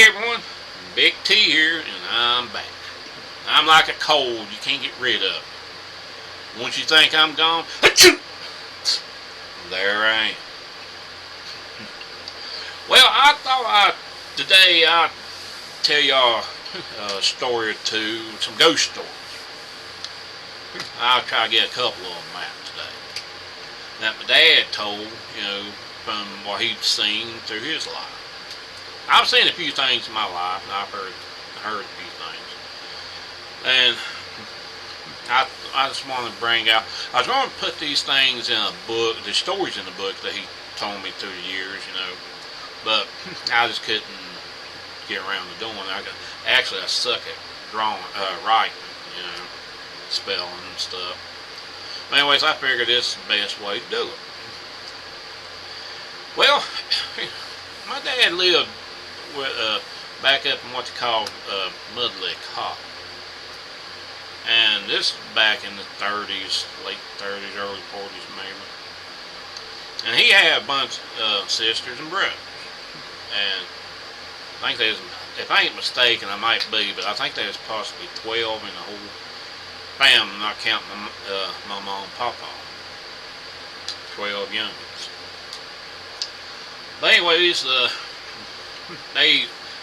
everyone, Big T here, and I'm back. I'm like a cold you can't get rid of. Once you think I'm gone, there I am. Well, I thought today I'd tell y'all a story or two, some ghost stories. I'll try to get a couple of them out today that my dad told, from what he'd seen through his life. I've seen a few things in my life, and I've heard a few things. And I just want to bring out, I was going to put these things in a book, the stories in the book that he told me through the years, but I just couldn't get around to doing it. I suck at writing, spelling and stuff. But anyways, I figured this is the best way to do it. Well, my dad lived back up in what they call Mud Lick Hollow. And this is back in the 30s, late 30s, early 40s maybe. And he had a bunch of sisters and brothers. And I think if I ain't mistaken, I might be, but I think there was possibly 12 in the whole family, not counting my mom and papa. 12 youngins. But anyways, I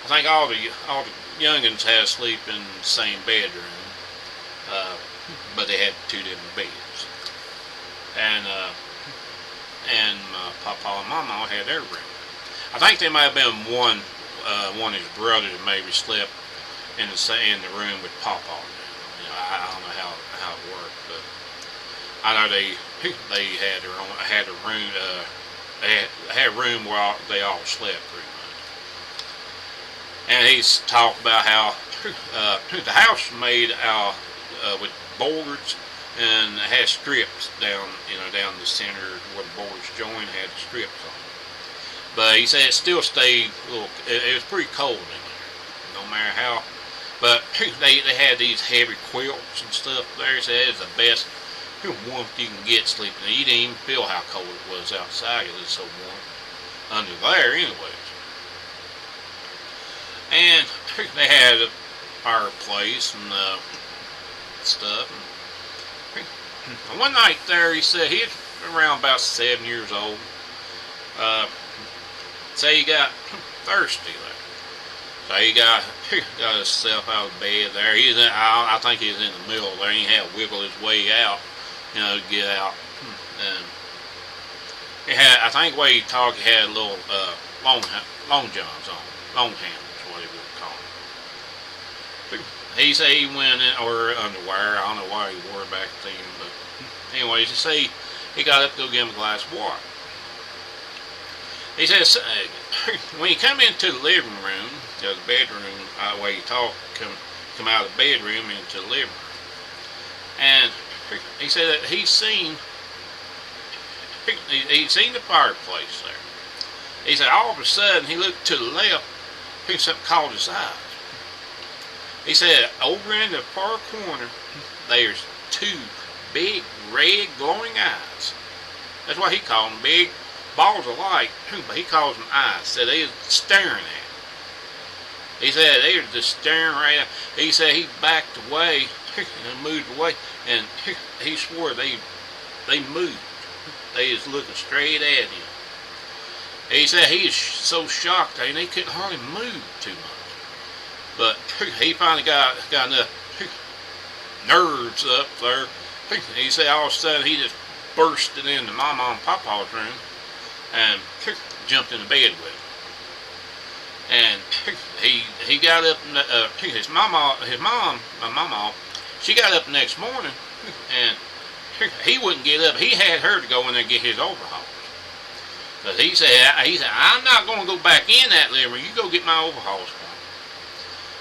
think all the youngins had to sleep in the same bedroom, but they had two different beds. And my papa and mama had their room. I think there might have been one of his brothers that maybe slept in the room with papa. I don't know how it worked, but I know they had their own room. They had a room where they all slept pretty much. And he's talked about how the house was made out with boards, and it had strips down the center where the boards joined, had the strips on it. But he said it still stayed a little. It was pretty cold in there, no matter how. But they had these heavy quilts and stuff there. He said it's the best warmth you can get sleeping. You didn't even feel how cold it was outside. It was so warm under there, anyways. And they had a fireplace and stuff. And one night there, he said he was around about 7 years old. Say he got thirsty there. So he got himself out of bed there. I think he was in the middle there. He had to wiggle his way out, to get out. And I think the way he talked, he had a little long johns on, long handles, what he would call them. He said he went in, or underwear. I don't know why he wore it back then, but anyways, he said he got up to go get him a glass of water. He says, when you come into the living room, the bedroom, the way you talk, come out of the bedroom into the living room. And he said that he's seen the fireplace there. He said all of a sudden he looked to the left, something caught his eyes. He said over in the far corner, there's two big red glowing eyes. That's what he called them, big balls of light, but he calls them eyes. Said they was staring at him. He said they were just staring right at him. He said he backed away and moved away, and he swore they moved. They was looking straight at him. He said he was so shocked that he couldn't hardly move too much. But he finally got enough nerves up there. He said all of a sudden he just bursted into my mom and papa's room and jumped in the bed with him. And he got up, my mama, she got up the next morning, and he wouldn't get up. He had her to go in there and get his overalls. Because he said, I'm not going to go back in that living room. You go get my overalls for me.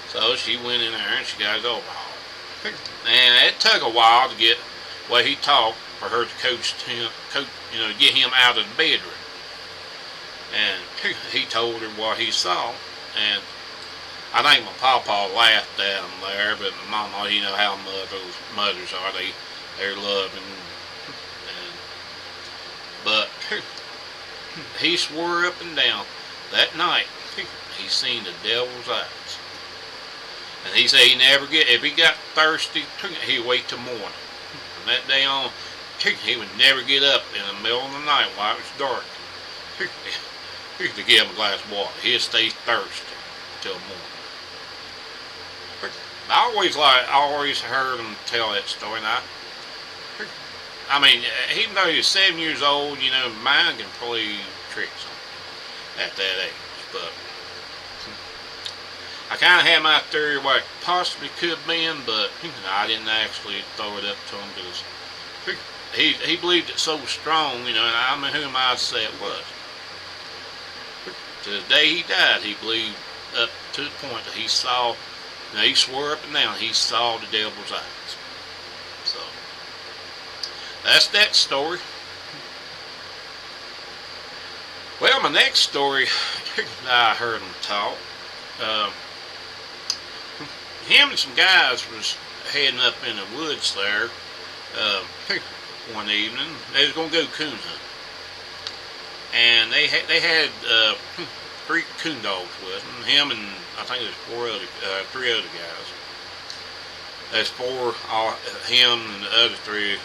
So she went in there and she got his overalls. And it took a while to get what he talked for her to get him out of the bedroom. And he told her what he saw, and I think my papa laughed at him there, but my mama, you know how mothers are, they're loving. But he swore up and down that night he seen the devil's eyes. And he said he never get, if he got thirsty, he'd wait till morning. From that day on, he would never get up in the middle of the night while it was dark to get him a glass of water. He'd stay thirsty till morning. I always heard him tell that story. And I mean, even though he was 7 years old, you know, mind can play tricks on him at that age. But I kind of had my theory what it possibly could have been, but I didn't actually throw it up to him because he believed it so strong, you know, and I mean, who am I to say it was? To the day he died, he believed up to the point that he saw, you know, he swore up and down he saw the devil's eyes. So that's that story. Well, my next story, I heard him talk. Him and some guys was heading up in the woods there one evening. They was gonna go coon hunt, and they had 3 coon dogs with them. Him and I think there's 3 other guys. There's 4, him and the other 3,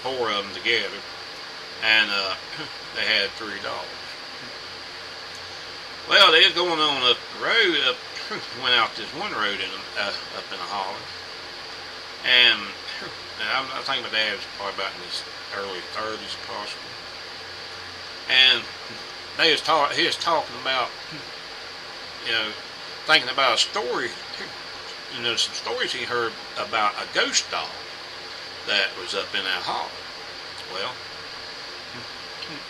4 of them together, and they had 3 dogs. Well, they was going on up the road, went out this one road up in a holler, and I think my dad was probably about in his early 30s, possibly. And he was talking about, you know, thinking about a story, you know, some stories he heard about a ghost dog that was up in that holler. Well,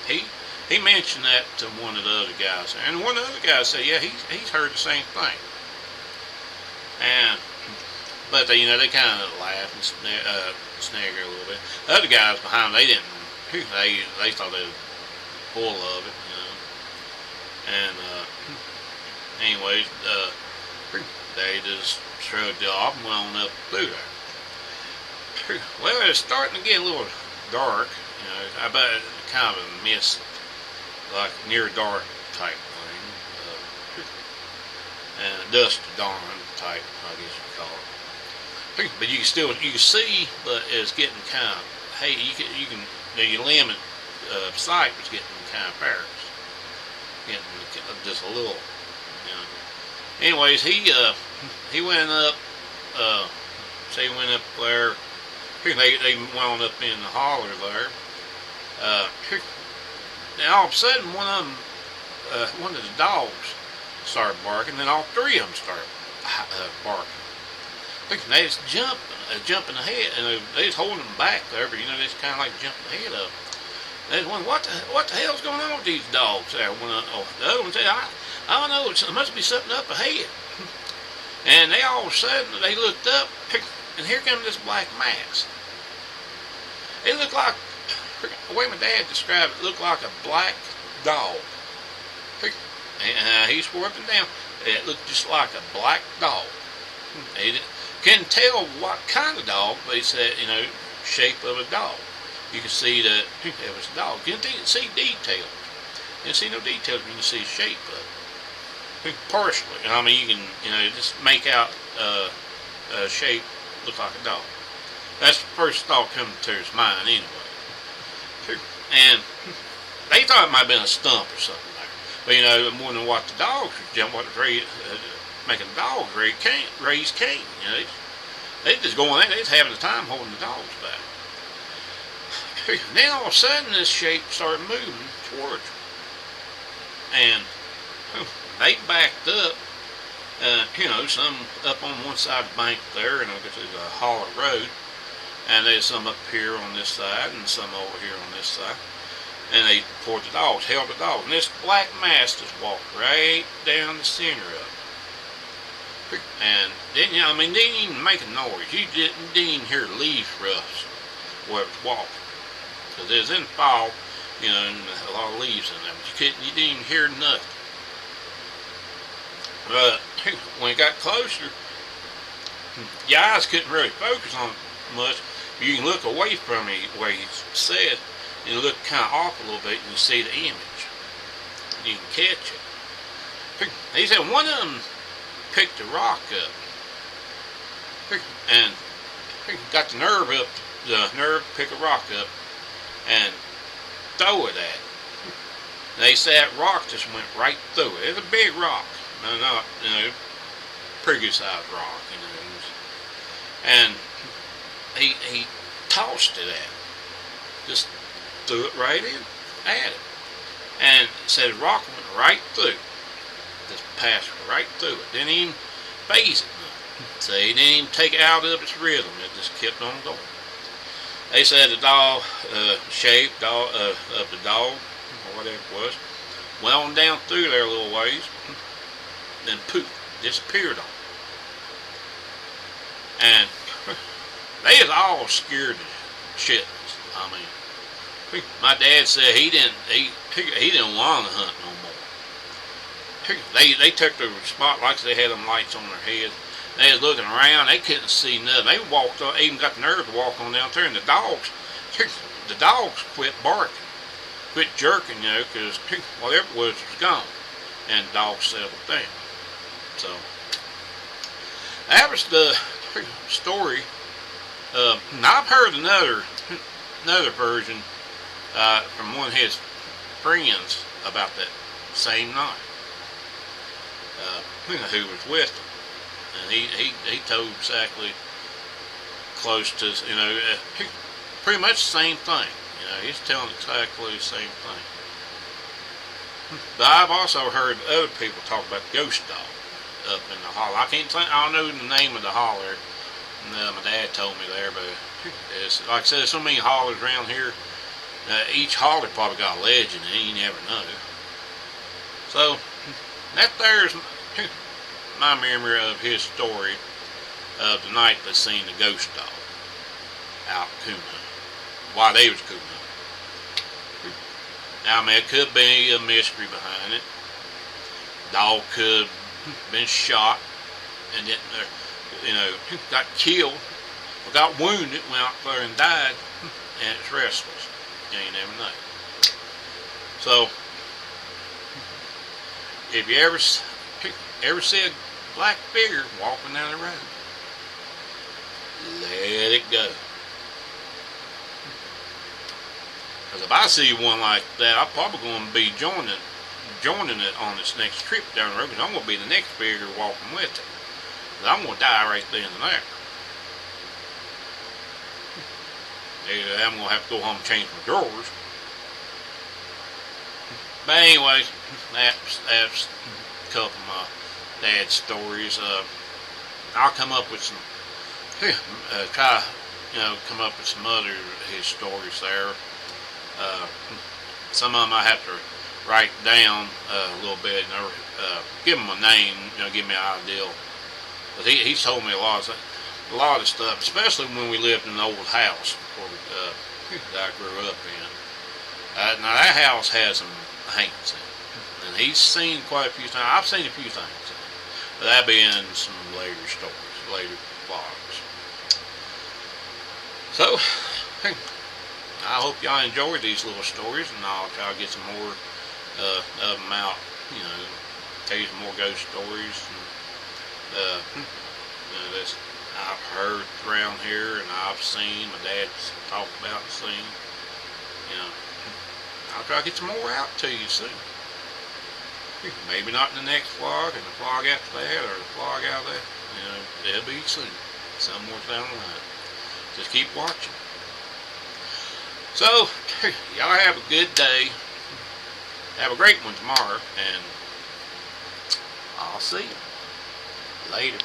he mentioned that to one of the other guys, and one of the other guys said, yeah, he's heard the same thing. And but they, you know, they kind of laughed and snagger a little bit. The other guys behind them, they didn't. They thought they were full of it, you know. And anyways, they just shrugged it off and went on up through there. Well, it's starting to get a little dark, you know. I bet kind of a mist, like near dark type thing, and dusk to dawn type, I guess you call it. But you can see, but it's getting kind of, hey, you can your limit sight was getting kind of embarrassed, getting just a little, you know. Anyways, he went up, say he went up there. They went on up in the holler there. Then all of a sudden, one of the dogs started barking. Then all 3 of them started barking. They was jumping ahead, and they was holding them back there. But you know, they was kind of like jumping ahead of them. They was wondering what the hell's going on with these dogs there. The other one said, I don't know. It must be something up ahead. And they all of a sudden they looked up, and here comes this black mass. It looked like, the way my dad described it, looked like a black dog. And he swore up and down, it looked just like a black dog. He couldn't tell what kind of dog, but he said, you know, shape of a dog. You could see that it was a dog. You didn't see details. You didn't see no details, but you can see the shape of it. Partially. I mean, you can, you know, just make out a shape look like a dog. That's the first thought coming to his mind anyway. And they thought it might have been a stump or something there. But you know, more than what the dogs was jumping, what was making the dogs raise Cain. You know, they just going there, they was having a time holding the dogs back. And then all of a sudden this shape started moving towards them. And they backed up, you know, some up on one side of the bank there, and I guess there's a holler road. And there's some up here on this side and some over here on this side. And they poured the dogs, held the dogs. And this black mass just walked right down the center of it. And didn't even make a noise. You didn't even hear leaves rustle where it was walking. Because it was in fall, you know, and a lot of leaves in there. But you didn't even hear nothing. But when it got closer, your eyes couldn't really focus on it much. You can look away from it where he said, and look kind of off a little bit, and you see the image. You can catch it. he said one of them picked a rock up and got the nerve to pick a rock up and throw it at it. They said that rock just went right through it. It's a big rock. No, not, pretty good sized rock, And he tossed it at it. Just threw it right in at it. And it said the rock went right through. Just passed right through it. Didn't even phase it none. So he didn't even take it out of its rhythm. It just kept on going. They said the dog, shape of the dog, or whatever it was, went on down through there a little ways, then poof, disappeared on it. And they was all scared to shitless. I mean, my dad said he didn't want to hunt no more. They took the spot like they had them lights on their heads. They was looking around. They couldn't see nothing. They walked on, even got the nerve to walk on down there, and the dogs quit barking, quit jerking, because whatever it was gone, and the dogs settled down. So that was the story. Now I've heard another version from one of his friends about that same night. Who was with him. And he told exactly close to, pretty much the same thing. He's telling exactly the same thing. But I've also heard other people talk about the ghost dog up in the holler. I don't know the name of the holler. My dad told me there, but it's, like I said, there's so many hollers around here. Each holler probably got a legend, and you never know. So that there's my memory of his story of the night they seen the ghost dog out coon hunting, while they was coon hunting. Now, I mean, it could be a mystery behind it. Dog could have been shot and didn't, got killed or got wounded, went out there and died, and it's restless. You never know. So, if you ever see a black figure walking down the road, let it go. Because if I see one like that, I'm probably going to be joining it on this next trip down the road, because I'm going to be the next figure walking with it. Because I'm going to die right then and there. I'm going to have to go home and change my drawers. But anyways, that's a couple of my dad's stories. I'll come up with some, try come up with some other his stories there. Some of them I have to write down a little bit, and give him a name, give me an idea. But he's told me a lot of stuff, especially when we lived in an old house that I grew up in. Now that house has some haunts in it, and he's seen quite a few times. I've seen a few things, but that'll be in some later stories, later vlogs. So, I hope y'all enjoyed these little stories, and I'll try to get some more of them out, tell you some more ghost stories. And, this I've heard around here, and I've seen, my dad's talked about and seen. I'll try to get some more out to you soon. Maybe not in the next vlog, and the vlog after that, or the vlog out there. It'll be soon. Somewhere down the line. Just keep watching. So, y'all have a good day. Have a great one tomorrow, and I'll see you later.